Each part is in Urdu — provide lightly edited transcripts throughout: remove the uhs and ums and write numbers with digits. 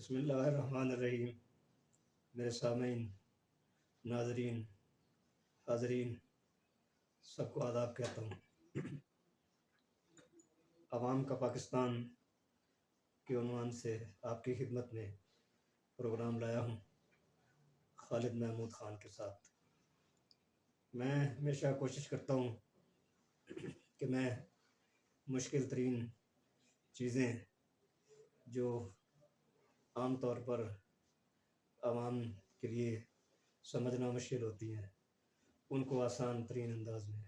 بسم اللہ الرحمن الرحیم۔ میرے سامعین، ناظرین، حاضرین، سب کو آداب کہتا ہوں۔ عوام کا پاکستان کے عنوان سے آپ کی خدمت میں پروگرام لایا ہوں خالد محمود خان کے ساتھ۔ میں ہمیشہ کوشش کرتا ہوں کہ میں مشکل ترین چیزیں جو عام طور پر عوام کے لیے سمجھنا مشکل ہوتی ہیں ان کو آسان ترین انداز میں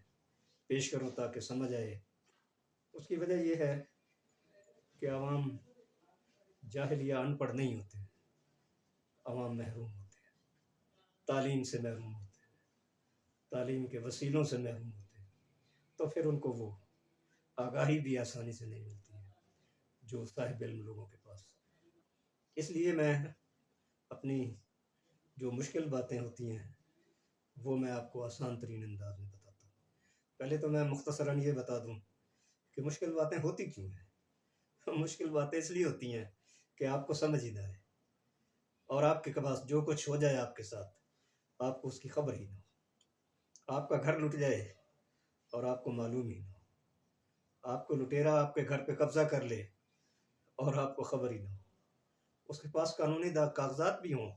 پیش کروں تاکہ سمجھ آئے۔ اس کی وجہ یہ ہے کہ عوام جاہل یا ان پڑھ نہیں ہوتے، عوام محروم ہوتے ہیں، تعلیم سے محروم ہوتے ہیں، تعلیم کے وسیلوں سے محروم ہوتے ہیں، تو پھر ان کو وہ آگاہی بھی آسانی سے نہیں ملتی ہے جو صاحب علم لوگوں کے پاس۔ اس لیے میں اپنی جو مشکل باتیں ہوتی ہیں وہ میں آپ کو آسان ترین انداز میں بتاتا ہوں۔ پہلے تو میں مختصراً یہ بتا دوں کہ مشکل باتیں ہوتی کیوں ہیں۔ مشکل باتیں اس لیے ہوتی ہیں کہ آپ کو سمجھ ہی نہ آئے اور آپ کے پاس جو کچھ ہو جائے آپ کے ساتھ آپ کو اس کی خبر ہی نہ ہو۔ آپ کا گھر لٹ جائے اور آپ کو معلوم ہی نہ ہو، آپ کو لٹیرا آپ کے گھر پہ قبضہ کر لے اور آپ کو خبر ہی نہ ہو، اس کے پاس قانونی کاغذات بھی ہوں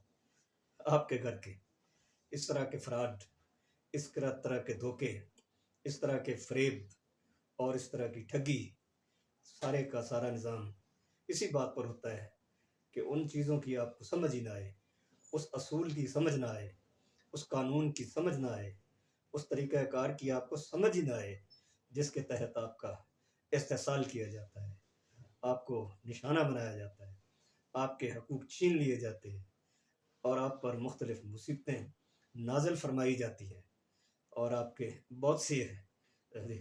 آپ کے گھر کے۔ اس طرح کے فراڈ، اس طرح کے دھوکے، اس طرح کے فریب اور اس طرح کی ٹھگی، سارے کا سارا نظام اسی بات پر ہوتا ہے کہ ان چیزوں کی آپ کو سمجھ ہی نہ آئے، اس اصول کی سمجھ نہ آئے، اس قانون کی سمجھ نہ آئے، اس طریقہ کار کی آپ کو سمجھ ہی نہ آئے جس کے تحت آپ کا استحصال کیا جاتا ہے، آپ کو نشانہ بنایا جاتا ہے، آپ کے حقوق چھین لیے جاتے ہیں اور آپ پر مختلف مصیبتیں نازل فرمائی جاتی ہیں اور آپ کے بہت سے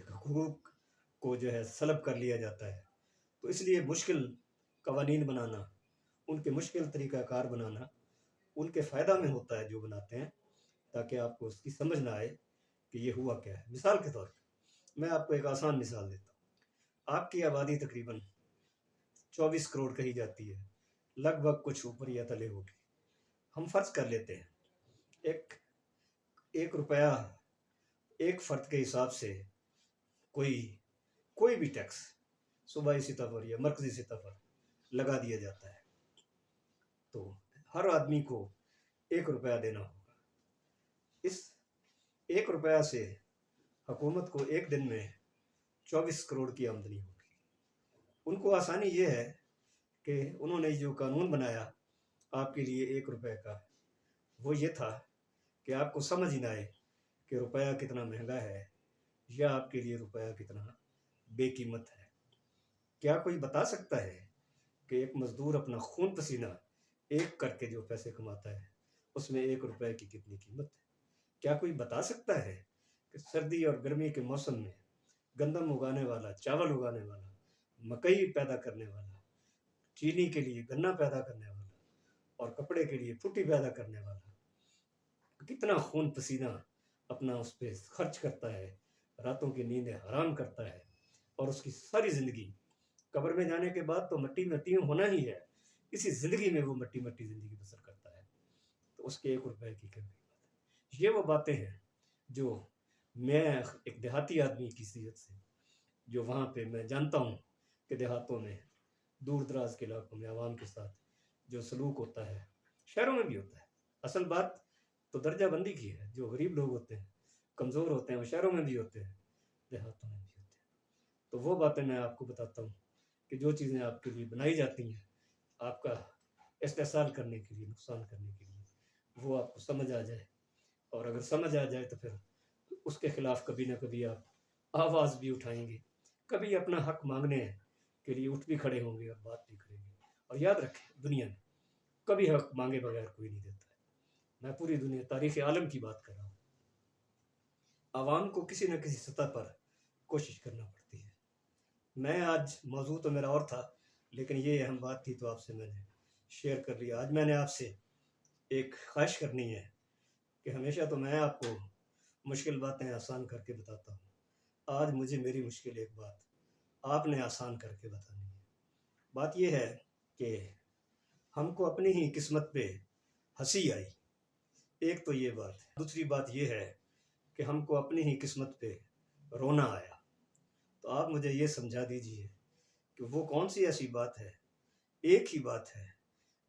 حقوق کو سلب کر لیا جاتا ہے۔ تو اس لیے مشکل قوانین بنانا، ان کے مشکل طریقہ کار بنانا ان کے فائدہ میں ہوتا ہے جو بناتے ہیں، تاکہ آپ کو اس کی سمجھ نہ آئے کہ یہ ہوا کیا ہے۔ مثال کے طور پر میں آپ کو ایک آسان مثال دیتا ہوں۔ آپ کی آبادی تقریباً 24 کروڑ کہی جاتی ہے، لگ بھگ کچھ اوپر یا تلے ہوگی۔ ہم فرض کر لیتے ہیں ایک روپیہ ایک فرد کے حساب سے کوئی بھی ٹیکس صوبائی سطح پر یا مرکزی سطح پر لگا دیا جاتا ہے تو ہر آدمی کو 1 روپیہ دینا ہوگا۔ اس 1 روپیہ سے حکومت کو ایک دن میں 24 کروڑ کی آمدنی ہوگی۔ ان کو آسانی یہ ہے کہ انہوں نے جو قانون بنایا آپ کے لیے 1 روپے کا، وہ یہ تھا کہ آپ کو سمجھ ہی نہ آئے کہ روپیہ کتنا مہنگا ہے یا آپ کے لیے روپیہ کتنا بے قیمت ہے۔ کیا کوئی بتا سکتا ہے کہ ایک مزدور اپنا خون پسینہ ایک کر کے جو پیسے کماتا ہے اس میں 1 روپے کی کتنی قیمت ہے؟ کیا کوئی بتا سکتا ہے کہ سردی اور گرمی کے موسم میں گندم اگانے والا، چاول اگانے والا، مکئی پیدا کرنے والا، چینی کے لیے گنا پیدا کرنے والا اور کپڑے کے لیے پھٹی پیدا کرنے والا کتنا خون پسینہ اپنا اس پہ خرچ کرتا ہے، راتوں کی نیندیں حرام کرتا ہے اور اس کی ساری زندگی قبر میں جانے کے بعد تو مٹی مٹی ہونا ہی ہے، اسی زندگی میں وہ مٹی زندگی بسر کرتا ہے، تو اس کے 1 روپے کی کیا قیمت ہے؟ یہ وہ باتیں ہیں جو میں ایک دیہاتی آدمی کی حیثیت سے جو وہاں پہ میں جانتا ہوں کہ دیہاتوں میں دور دراز کے علاقوں میں عوام کے ساتھ جو سلوک ہوتا ہے، شہروں میں بھی ہوتا ہے۔ اصل بات تو درجہ بندی کی ہے، جو غریب لوگ ہوتے ہیں، کمزور ہوتے ہیں، وہ شہروں میں بھی ہوتے ہیں، دیہاتوں میں بھی ہوتے ہیں۔ تو وہ باتیں میں آپ کو بتاتا ہوں کہ جو چیزیں آپ کے لیے بنائی جاتی ہیں آپ کا استحصال کرنے کے لیے، نقصان کرنے کے لیے، وہ آپ کو سمجھ آ جائے، اور اگر سمجھ آ جائے تو پھر اس کے خلاف کبھی نہ کبھی آپ آواز بھی اٹھائیں گے، کبھی اپنا حق مانگنے کے لیے اٹھ بھی کھڑے ہوں گے اور بات بھی کریں گے۔ اور یاد رکھیں، دنیا میں کبھی حق مانگے بغیر کوئی نہیں دیتا ہے۔ میں پوری دنیا، تاریخ عالم کی بات کر رہا ہوں۔ عوام کو کسی نہ کسی سطح پر کوشش کرنا پڑتی ہے۔ میں آج موضوع تو میرا اور تھا، لیکن یہ اہم بات تھی تو آپ سے میں نے شیئر کر لیا۔ آج میں نے آپ سے ایک خواہش کرنی ہے کہ ہمیشہ تو میں آپ کو مشکل باتیں آسان کر کے بتاتا ہوں، آج مجھے میری مشکل ایک بات آپ نے آسان کر کے بتانی ہے۔ بات یہ ہے کہ ہم کو اپنی ہی قسمت پہ ہنسی آئی، ایک تو یہ بات ہے۔ دوسری بات یہ ہے کہ ہم کو اپنی ہی قسمت پہ رونا آیا۔ تو آپ مجھے یہ سمجھا دیجئے کہ وہ کون سی ایسی بات ہے، ایک ہی بات ہے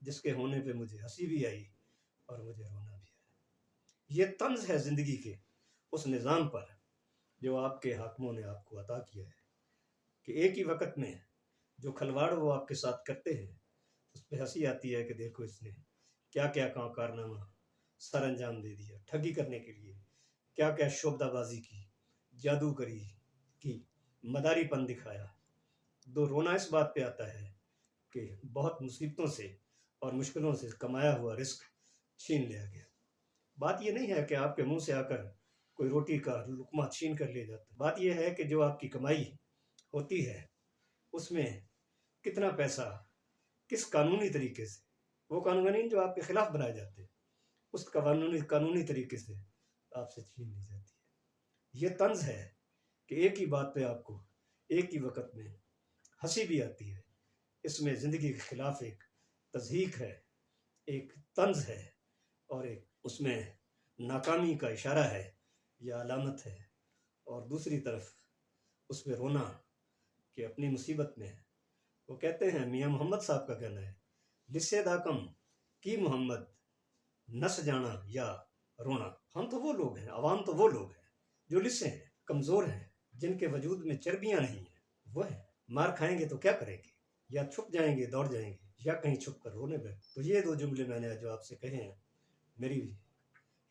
جس کے ہونے پہ مجھے ہنسی بھی آئی اور مجھے رونا بھی آیا۔ یہ طنز ہے زندگی کے اس نظام پر جو آپ کے حاکموں نے آپ کو عطا کیا ہے، کہ ایک ہی وقت میں جو کھلواڑ وہ آپ کے ساتھ کرتے ہیں اس پہ ہنسی آتی ہے کہ دیکھو اس نے کیا کیا کارنامہ سر انجام دے دیا، ٹھگی کرنے کے لیے کیا کیا شعبدہ بازی کی، جادوگری کی، مداری پن دکھایا۔ دو رونا اس بات پہ آتا ہے کہ بہت مصیبتوں سے اور مشکلوں سے کمایا ہوا رزق چھین لیا گیا۔ بات یہ نہیں ہے کہ آپ کے منہ سے آ کر کوئی روٹی کا لقمہ چھین کر لے جاتا، بات یہ ہے کہ جو آپ کی کمائی ہوتی ہے اس میں کتنا پیسہ کس قانونی طریقے سے، وہ قوانین جو آپ کے خلاف بنائے جاتے ہیں اس قانونی طریقے سے آپ سے چھین لی جاتی ہے۔ یہ طنز ہے کہ ایک ہی بات پہ آپ کو ایک ہی وقت میں ہنسی بھی آتی ہے، اس میں زندگی کے خلاف ایک تضحیک ہے، ایک طنز ہے، اور ایک اس میں ناکامی کا اشارہ ہے یا علامت ہے، اور دوسری طرف اس پہ رونا کہ اپنی مصیبت میں ہے۔ وہ کہتے ہیں، میاں محمد صاحب کا کہنا ہے، لسے دا کم کی محمد نس جانا یا رونا۔ ہم تو وہ لوگ ہیں، عوام تو وہ لوگ ہیں جو لسے ہیں، کمزور ہیں، جن کے وجود میں چربیاں نہیں ہیں، وہ ہیں۔ مار کھائیں گے تو کیا کریں گے، یا چھپ جائیں گے دوڑ جائیں گے، یا کہیں چھپ کر رونے بیٹھ۔ تو یہ دو جملے میں نے جو آپ سے کہے ہیں، میری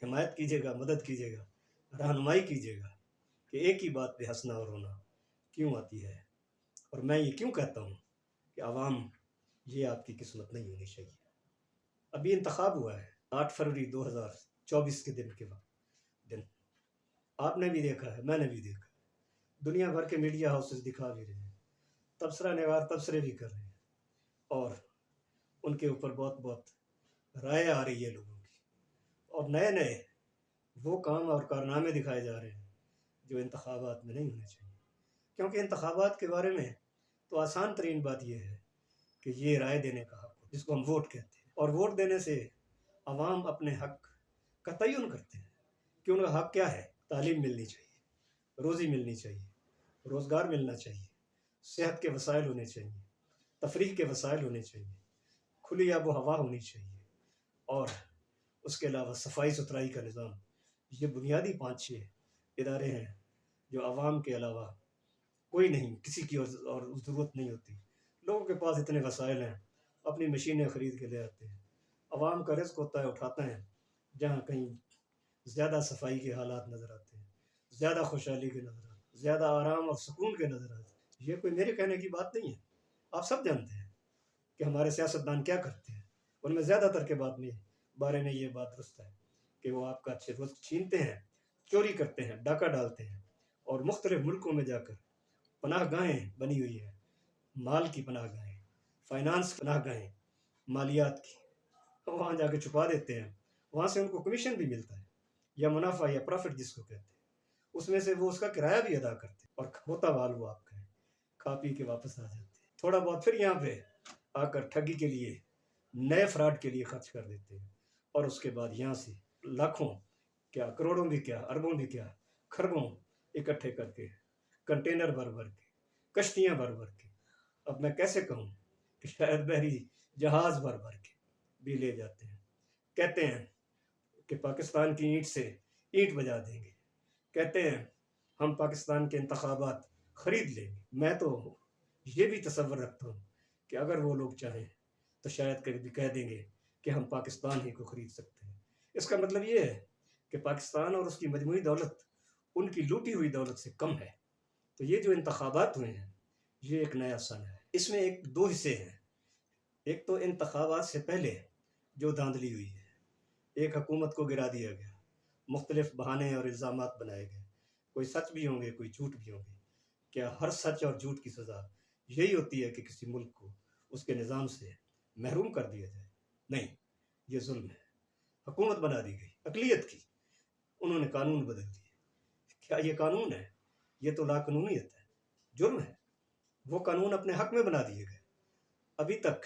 حمایت کیجیے گا، مدد کیجیے گا، رہنمائی کیجیے گا کہ ایک ہی بات پہ ہنسنا اور رونا کیوں آتی ہے، اور میں یہ کیوں کہتا ہوں کہ عوام یہ آپ کی قسمت نہیں ہونی چاہیے۔ ابھی انتخاب ہوا ہے 8 فروری 2024 کے دن آپ نے بھی دیکھا ہے، میں نے بھی دیکھا ہے، دنیا بھر کے میڈیا ہاؤسز دکھا بھی رہے ہیں، تبصرہ نگار تبصرے بھی کر رہے ہیں، اور ان کے اوپر بہت بہت رائے آ رہی ہے لوگوں کی، اور نئے نئے وہ کام اور کارنامے دکھائے جا رہے ہیں جو انتخابات میں نہیں ہونے چاہیے۔ کیونکہ انتخابات کے بارے میں تو آسان ترین بات یہ ہے کہ یہ رائے دینے کا حق جس کو ہم ووٹ کہتے ہیں، اور ووٹ دینے سے عوام اپنے حق کا تعین کرتے ہیں کہ ان کا حق کیا ہے۔ تعلیم ملنی چاہیے، روزی ملنی چاہیے، روزگار ملنا چاہیے، صحت کے وسائل ہونے چاہیے، تفریح کے وسائل ہونے چاہیے، کھلی آب و ہوا ہونی چاہیے، اور اس کے علاوہ صفائی ستھرائی کا نظام۔ یہ بنیادی 5-6 ادارے ہیں جو عوام کے علاوہ کوئی نہیں، کسی کی اور ضرورت نہیں ہوتی۔ لوگوں کے پاس اتنے وسائل ہیں، اپنی مشینیں خرید کے لے آتے ہیں، عوام کا رزق ہوتا ہے اٹھاتے ہیں، جہاں کہیں زیادہ صفائی کے حالات نظر آتے ہیں، زیادہ خوشحالی کے نظر آتے ہیں، زیادہ آرام اور سکون کے نظر آتے ہیں۔ یہ کوئی میرے کہنے کی بات نہیں ہے، آپ سب جانتے ہیں کہ ہمارے سیاستدان کیا کرتے ہیں، ان میں زیادہ تر کے بارے میں یہ بات درست ہے کہ وہ آپ کا اچھے رزق چھینتے ہیں، چوری کرتے ہیں، ڈاکہ ڈالتے ہیں، اور مختلف ملکوں میں جا کر پناہ گاہیں بنی ہوئی ہیں، مال کی پناہ گاہیں، فائنانس پناہ گاہیں، مالیات کی، وہاں جا کے چھپا دیتے ہیں، وہاں سے ان کو کمیشن بھی ملتا ہے یا منافع یا پروفٹ جس کو کہتے ہیں، اس میں سے وہ اس کا کرایہ بھی ادا کرتے ہیں، اور ہوتا وال وہ آپ کا ہے، کھا پی کے واپس آ جاتے ہیں، تھوڑا بہت پھر یہاں پہ آ کر ٹھگی کے لیے، نئے فراڈ کے لیے خرچ کر دیتے ہیں، اور اس کے بعد یہاں سے لاکھوں کیا، کروڑوں بھی کیا، اربوں بھی کیا، خربوں اکٹھے کر کے کنٹینر بھر بھر کے، کشتیاں بھر بھر کے، اب میں کیسے کہوں کہ شاید بحری جہاز بھر بھر کے بھی لے جاتے ہیں۔ کہتے ہیں کہ پاکستان کی اینٹ سے اینٹ بجا دیں گے، کہتے ہیں ہم پاکستان کے انتخابات خرید لیں گے۔ میں تو یہ بھی تصور رکھتا ہوں کہ اگر وہ لوگ چاہیں تو شاید کبھی کہہ دیں گے کہ ہم پاکستان ہی کو خرید سکتے ہیں۔ اس کا مطلب یہ ہے کہ پاکستان اور اس کی مجموعی دولت ان کی لوٹی ہوئی دولت سے کم ہے۔ تو یہ جو انتخابات ہوئے ہیں یہ ایک نیا سن ہے، اس میں دو حصے ہیں۔ ایک تو انتخابات سے پہلے جو دھاندلی ہوئی ہے، ایک حکومت کو گرا دیا گیا، مختلف بہانے اور الزامات بنائے گئے، کوئی سچ بھی ہوں گے، کوئی جھوٹ بھی ہوں گے۔ کیا ہر سچ اور جھوٹ کی سزا یہی ہوتی ہے کہ کسی ملک کو اس کے نظام سے محروم کر دیا جائے؟ نہیں، یہ ظلم ہے۔ حکومت بنا دی گئی اقلیت کی، انہوں نے قانون بدل دیے۔ کیا یہ قانون ہے؟ یہ تو لاقانونیت ہے، جرم ہے۔ وہ قانون اپنے حق میں بنا دیے گئے۔ ابھی تک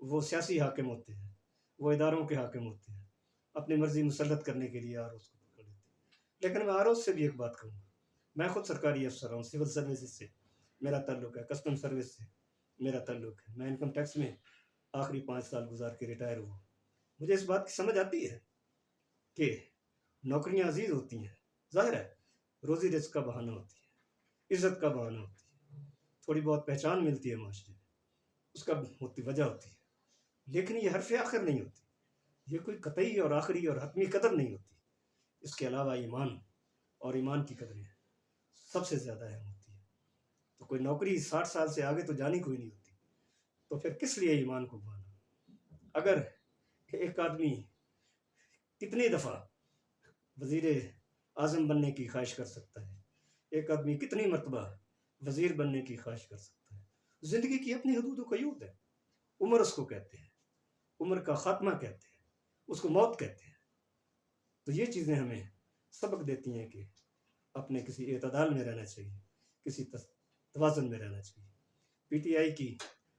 وہ سیاسی حاکم ہوتے ہیں، وہ اداروں کے حاکم ہوتے ہیں، اپنی مرضی مسلط کرنے کے لیے آر اوز کو پکڑ لیتے ہیں۔ لیکن میں آر اوز سے بھی ایک بات کہوں گا، میں خود سرکاری افسر ہوں، سول سروسز سے میرا تعلق ہے، کسٹم سروس سے میرا تعلق ہے، میں انکم ٹیکس میں آخری 5 سال گزار کے ریٹائر ہوا۔ مجھے اس بات کی سمجھ آتی ہے کہ نوکریاں عزیز ہوتی ہیں، ظاہر ہے روزی رزق کا بہانہ ہوتی ہے، عزت کا بہانہ ہوتی ہے، تھوڑی بہت پہچان ملتی ہے معاشرے میں، اس کا وجہ ہوتی ہے، لیکن یہ حرف آخر نہیں ہوتی، یہ کوئی قطعی اور آخری اور حتمی قدر نہیں ہوتی۔ اس کے علاوہ ایمان اور ایمان کی قدریں سب سے زیادہ اہم ہوتی ہے۔ تو کوئی نوکری 60 سال سے آگے تو جانی کوئی نہیں ہوتی، تو پھر کس لیے ایمان کو بانا؟ اگر ایک آدمی کتنی دفعہ وزیر اعظم بننے کی خواہش کر سکتا ہے، ایک آدمی کتنی مرتبہ وزیر بننے کی خواہش کر سکتا ہے، زندگی کی اپنی حدود و قیود ہے، عمر اس کو کہتے ہیں، عمر کا خاتمہ کہتے ہیں، اس کو موت کہتے ہیں۔ تو یہ چیزیں ہمیں سبق دیتی ہیں کہ اپنے کسی اعتدال میں رہنا چاہیے، کسی توازن میں رہنا چاہیے۔ پی ٹی آئی کی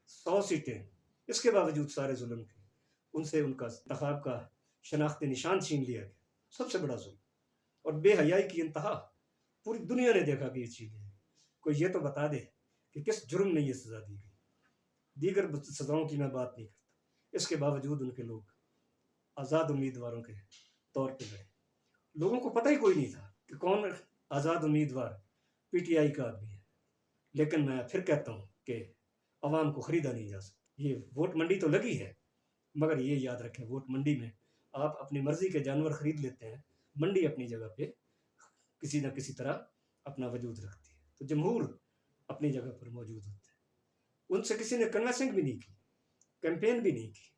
100 سیٹیں اس کے باوجود سارے ظلم کے، ان سے ان کا انتخاب کا شناختی نشان چھین لیا گیا، سب سے بڑا ظلم اور بے حیائی کی انتہا۔ پوری دنیا نے دیکھا کہ یہ چیزیں ہیں، کوئی یہ تو بتا دے کہ کس جرم میں یہ سزا دی گئی۔ دیگر سزاؤں کی میں بات نہیں کرتا، اس کے باوجود ان کے لوگ آزاد امیدواروں کے طور پہ لڑے۔ لوگوں کو پتہ ہی کوئی نہیں تھا کہ کون آزاد امیدوار پی ٹی آئی کا آدمی ہے، لیکن میں پھر کہتا ہوں کہ عوام کو خریدا نہیں جا سکتا۔ یہ ووٹ منڈی تو لگی ہے، مگر یہ یاد رکھیں ووٹ منڈی میں آپ اپنی مرضی کے جانور خرید لیتے ہیں، منڈی اپنی جگہ پہ کسی نہ کسی طرح اپنا وجود رکھتی ہے، تو جمہور اپنی جگہ پر موجود ہوتے ہیں۔ ان سے کسی نے کنوینسنگ بھی نہیں کی، کیمپین بھی نہیں کی،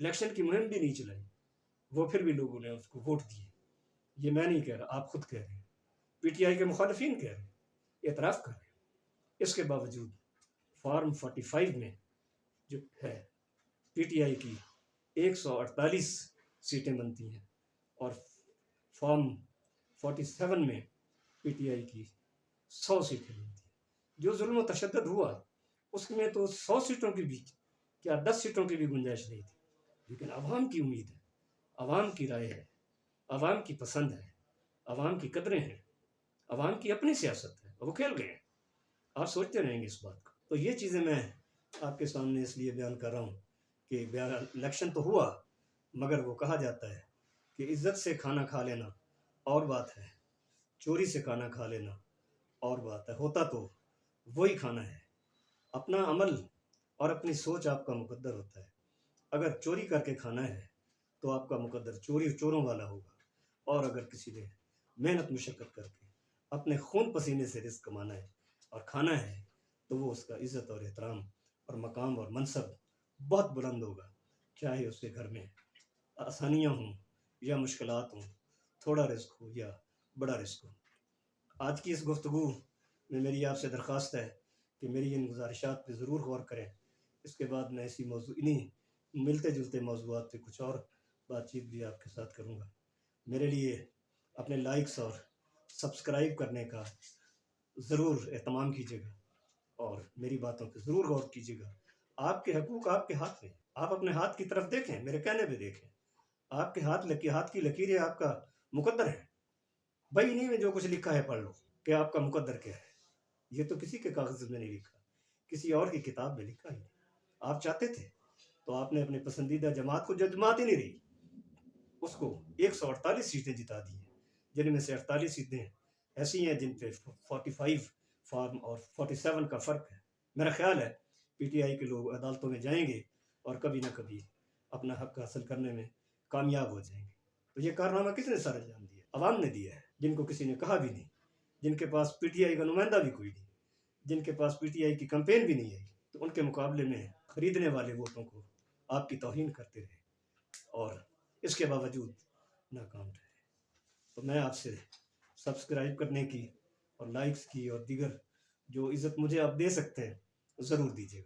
الیکشن کی مہم بھی نہیں چلائی، وہ پھر بھی لوگوں نے اس کو ووٹ دیے۔ یہ میں نہیں کہہ رہا، آپ خود کہہ رہے ہیں، پی ٹی آئی کے مخالفین کہہ رہے ہیں، اعتراف کر رہے ہیں۔ اس کے باوجود فارم 45 میں جو ہے پی ٹی آئی کی 148 سیٹیں بنتی ہیں، اور فارم 47 میں پی ٹی آئی کی 100 سیٹیں بنتی ہیں۔ جو ظلم و تشدد ہوا اس میں تو 100 سیٹوں کی بھی کیا 10 سیٹوں کی بھی گنجائش نہیں تھی، لیکن عوام کی امید ہے، عوام کی رائے ہے، عوام کی پسند ہے، عوام کی قدریں ہیں، عوام کی اپنی سیاست ہے، وہ کھیل گئے ہیں۔ آپ سوچتے رہیں گے اس بات کو۔ تو یہ چیزیں میں آپ کے سامنے اس لیے بیان کر رہا ہوں کہ الیکشن تو ہوا، مگر وہ کہا جاتا ہے کہ عزت سے کھانا کھا لینا اور بات ہے، چوری سے کھانا کھا لینا اور بات ہے۔ ہوتا تو وہی کھانا ہے۔ اپنا عمل اور اپنی سوچ آپ کا مقدر ہوتا ہے۔ اگر چوری کر کے کھانا ہے تو آپ کا مقدر چوری چوروں والا ہوگا، اور اگر کسی نے محنت مشقت کر کے اپنے خون پسینے سے رزق کمانا ہے اور کھانا ہے تو وہ اس کا عزت اور احترام اور مقام اور منصب بہت بلند ہوگا، چاہے اس کے گھر میں آسانیاں ہوں یا مشکلات ہوں، تھوڑا رزق ہو یا بڑا رزق ہو۔ آج کی اس گفتگو میں میری آپ سے درخواست ہے کہ میری ان گزارشات پہ ضرور غور کریں۔ اس کے بعد میں ایسی انہیں ملتے جلتے موضوعات پہ کچھ اور بات چیت بھی آپ کے ساتھ کروں گا۔ میرے لیے اپنے لائکس اور سبسکرائب کرنے کا ضرور اہتمام کیجیے گا، اور میری باتوں پہ ضرور غور کیجیے گا۔ آپ کے حقوق آپ کے ہاتھ میں، آپ اپنے ہاتھ کی طرف دیکھیں، میرے کہنے پہ دیکھیں۔ آپ کے ہاتھ کی لکیریں آپ کا مقدر ہے۔ بھائی انہیں میں جو کچھ لکھا ہے پڑھ لو کہ آپ کا مقدر کیا ہے۔ یہ تو کسی کے کاغذ میں نہیں لکھا، کسی اور کی کتاب میں لکھا ہی۔ آپ چاہتے تھے تو آپ نے اپنے پسندیدہ جماعت کو، جو جماعت ہی نہیں رہی، اس کو 148 سیٹیں جتا دی ہیں، جن میں سے 48 سیٹیں ایسی ہیں جن پہ 45 فارم اور 47 کا فرق ہے۔ میرا خیال ہے پی ٹی آئی کے لوگ عدالتوں میں جائیں گے اور کبھی نہ کبھی اپنا حق حاصل کرنے میں کامیاب ہو جائیں گے۔ تو یہ کارنامہ کس نے سر انجام دیا؟ عوام نے دیا ہے، جن کو کسی نے کہا بھی نہیں، جن کے پاس پی ٹی آئی کا نمائندہ بھی کوئی نہیں، جن کے پاس پی ٹی آئی کی کمپین بھی نہیں ہے، تو ان کے مقابلے میں خریدنے والے ووٹوں کو آپ کی توہین کرتے رہے اور اس کے باوجود ناکام رہے۔ تو میں آپ سے سبسکرائب کرنے کی اور لائکس کی اور دیگر جو عزت مجھے آپ دے سکتے ہیں ضرور دیجیے گا۔